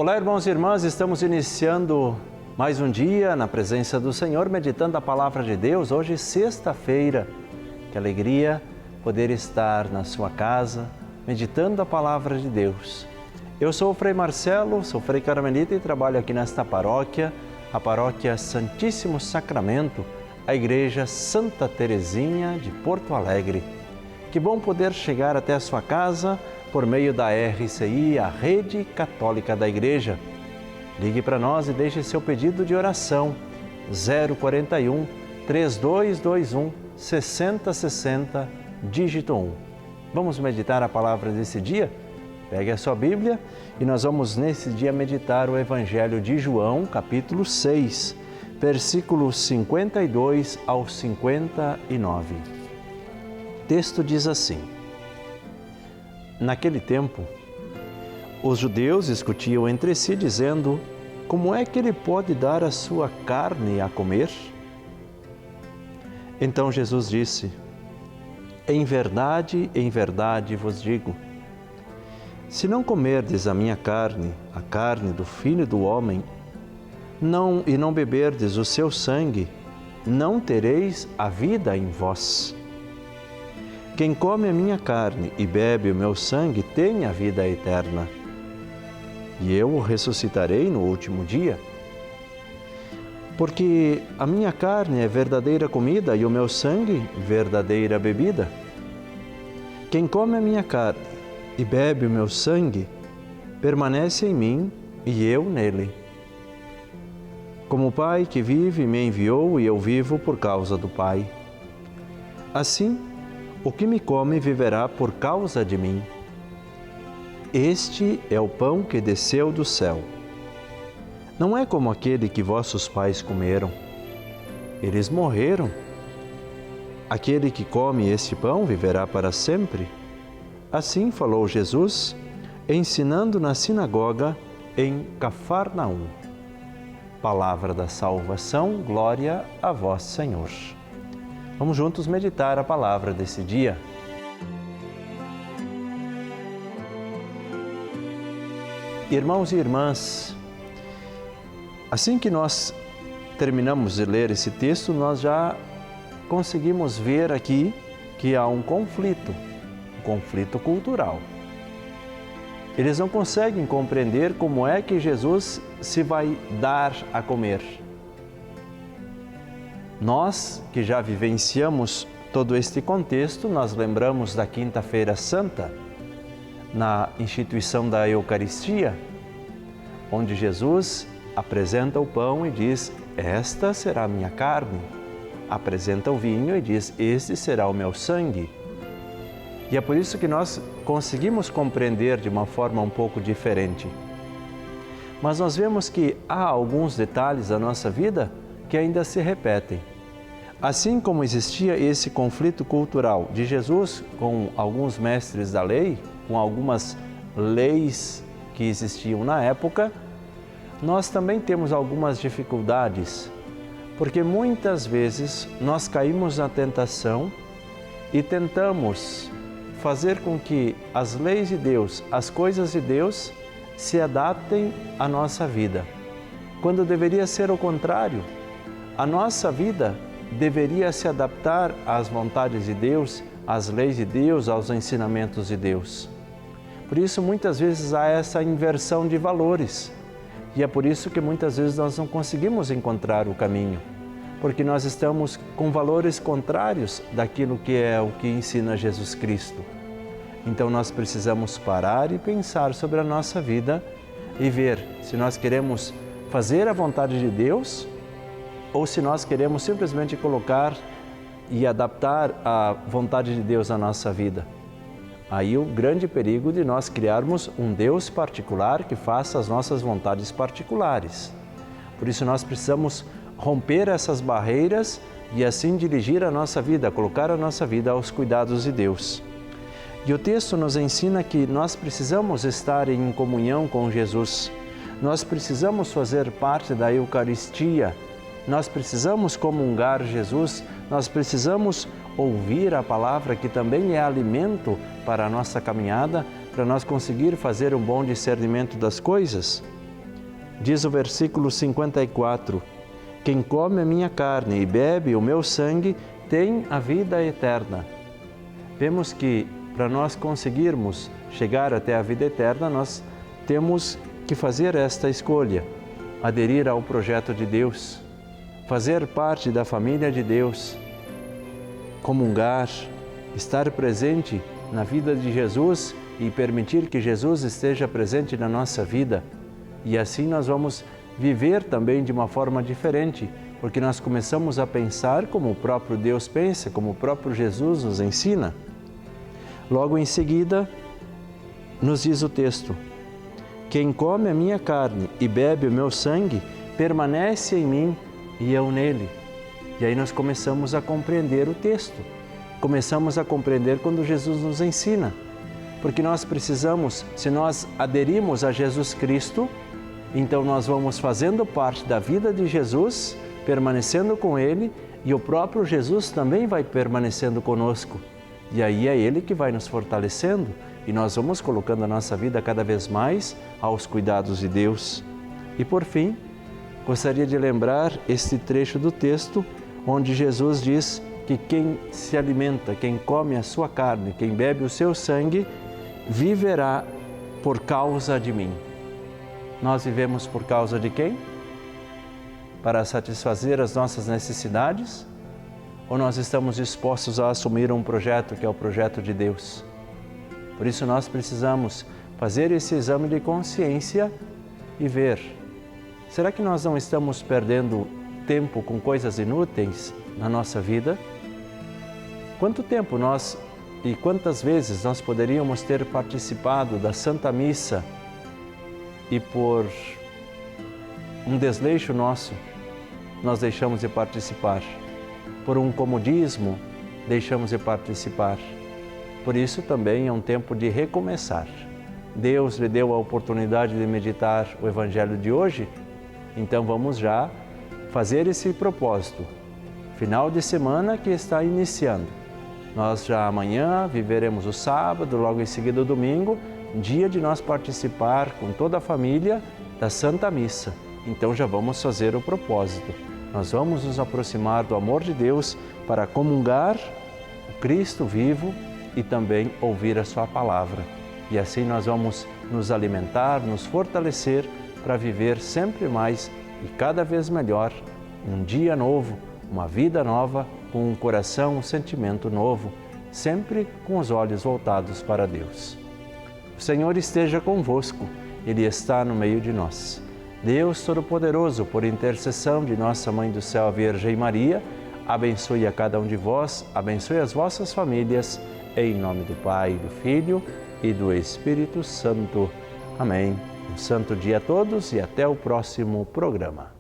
Olá, irmãos e irmãs, estamos iniciando mais um dia na presença do Senhor, meditando a Palavra de Deus. Hoje, sexta-feira, que alegria poder estar na sua casa, meditando a Palavra de Deus. Eu sou o Frei Marcelo, sou Frei Carmelita e trabalho aqui nesta paróquia, a Paróquia Santíssimo Sacramento, a Igreja Santa Teresinha de Porto Alegre. Que bom poder chegar até a sua casa por meio da RCI, a Rede Católica da Igreja. Ligue para nós e deixe seu pedido de oração. 041 3221 6060, dígito 1. Vamos meditar a palavra desse dia? Pegue a sua Bíblia e nós vamos nesse dia meditar o Evangelho de João, capítulo 6, versículos 52 ao 59. O texto diz assim: Naquele tempo, os judeus discutiam entre si, dizendo: como é que ele pode dar a sua carne a comer? Então Jesus disse: em verdade vos digo, se não comerdes a minha carne, a carne do Filho do Homem, e não beberdes o seu sangue, não tereis a vida em vós. Quem come a minha carne e bebe o meu sangue tem a vida eterna, e eu o ressuscitarei no último dia. Porque a minha carne é verdadeira comida e o meu sangue verdadeira bebida. Quem come a minha carne e bebe o meu sangue permanece em mim e eu nele. Como o Pai que vive me enviou e eu vivo por causa do Pai. Assim, o que me come viverá por causa de mim. Este é o pão que desceu do céu. Não é como aquele que vossos pais comeram. Eles morreram. Aquele que come este pão viverá para sempre. Assim falou Jesus, ensinando na sinagoga em Cafarnaum. Palavra da salvação, glória a vós, Senhor. Vamos juntos meditar a palavra desse dia. Irmãos e irmãs, assim que nós terminamos de ler esse texto, nós já conseguimos ver aqui que há um conflito cultural. Eles não conseguem compreender como é que Jesus se vai dar a comer. Nós, que já vivenciamos todo este contexto, nós lembramos da Quinta-feira Santa, na instituição da Eucaristia, onde Jesus apresenta o pão e diz: esta será a minha carne. Apresenta o vinho e diz: este será o meu sangue. E é por isso que nós conseguimos compreender de uma forma um pouco diferente. Mas nós vemos que há alguns detalhes da nossa vida que ainda se repetem. Assim como existia esse conflito cultural de Jesus com alguns mestres da lei, com algumas leis que existiam na época, nós também temos algumas dificuldades, porque muitas vezes nós caímos na tentação e tentamos fazer com que as leis de Deus, as coisas de Deus, se adaptem à nossa vida, quando deveria ser o contrário. A nossa vida deveria se adaptar às vontades de Deus, às leis de Deus, aos ensinamentos de Deus. Por isso, muitas vezes há essa inversão de valores. E é por isso que muitas vezes nós não conseguimos encontrar o caminho, porque nós estamos com valores contrários daquilo que é o que ensina Jesus Cristo. Então nós precisamos parar e pensar sobre a nossa vida e ver se nós queremos fazer a vontade de Deus ou se nós queremos simplesmente colocar e adaptar a vontade de Deus à nossa vida. Aí o grande perigo de nós criarmos um Deus particular que faça as nossas vontades particulares. Por isso nós precisamos romper essas barreiras e assim dirigir a nossa vida, colocar a nossa vida aos cuidados de Deus. E o texto nos ensina que nós precisamos estar em comunhão com Jesus, nós precisamos fazer parte da Eucaristia, nós precisamos comungar Jesus, nós precisamos ouvir a palavra que também é alimento para a nossa caminhada, para nós conseguir fazer um bom discernimento das coisas. Diz o versículo 54, quem come a minha carne e bebe o meu sangue tem a vida eterna. Vemos que para nós conseguirmos chegar até a vida eterna, nós temos que fazer esta escolha, aderir ao projeto de Deus, fazer parte da família de Deus, comungar, estar presente na vida de Jesus e permitir que Jesus esteja presente na nossa vida. E assim nós vamos viver também de uma forma diferente, porque nós começamos a pensar como o próprio Deus pensa, como o próprio Jesus nos ensina. Logo em seguida, nos diz o texto, quem come a minha carne e bebe o meu sangue, permanece em mim e eu nele. E aí nós começamos a compreender o texto. Começamos a compreender quando Jesus nos ensina. Porque nós precisamos, se nós aderimos a Jesus Cristo, então nós vamos fazendo parte da vida de Jesus, permanecendo com Ele, e o próprio Jesus também vai permanecendo conosco. E aí é Ele que vai nos fortalecendo e nós vamos colocando a nossa vida cada vez mais aos cuidados de Deus. E por fim, gostaria de lembrar este trecho do texto onde Jesus diz que quem se alimenta, quem come a sua carne, quem bebe o seu sangue, viverá por causa de mim. Nós vivemos por causa de quem? Para satisfazer as nossas necessidades? Ou nós estamos dispostos a assumir um projeto que é o projeto de Deus? Por isso nós precisamos fazer esse exame de consciência e ver, será que nós não estamos perdendo tempo com coisas inúteis na nossa vida? Quanto tempo nós e quantas vezes nós poderíamos ter participado da Santa Missa e por um desleixo nosso, nós deixamos de participar. Por um comodismo, deixamos de participar. Por isso também é um tempo de recomeçar. Deus lhe deu a oportunidade de meditar o Evangelho de hoje, então vamos já fazer esse propósito. Final de semana que está iniciando. Nós já amanhã viveremos o sábado, logo em seguida o domingo, dia de nós participar com toda a família da Santa Missa. Então já vamos fazer o propósito. Nós vamos nos aproximar do amor de Deus para comungar o Cristo vivo e também ouvir a sua palavra. E assim nós vamos nos alimentar, nos fortalecer para viver sempre mais e cada vez melhor um dia novo, uma vida nova, com um coração, um sentimento novo, sempre com os olhos voltados para Deus. O Senhor esteja convosco, Ele está no meio de nós. Deus Todo-Poderoso, por intercessão de nossa Mãe do Céu, a Virgem Maria, abençoe a cada um de vós, abençoe as vossas famílias, em nome do Pai, do Filho e do Espírito Santo. Amém. Um santo dia a todos e até o próximo programa.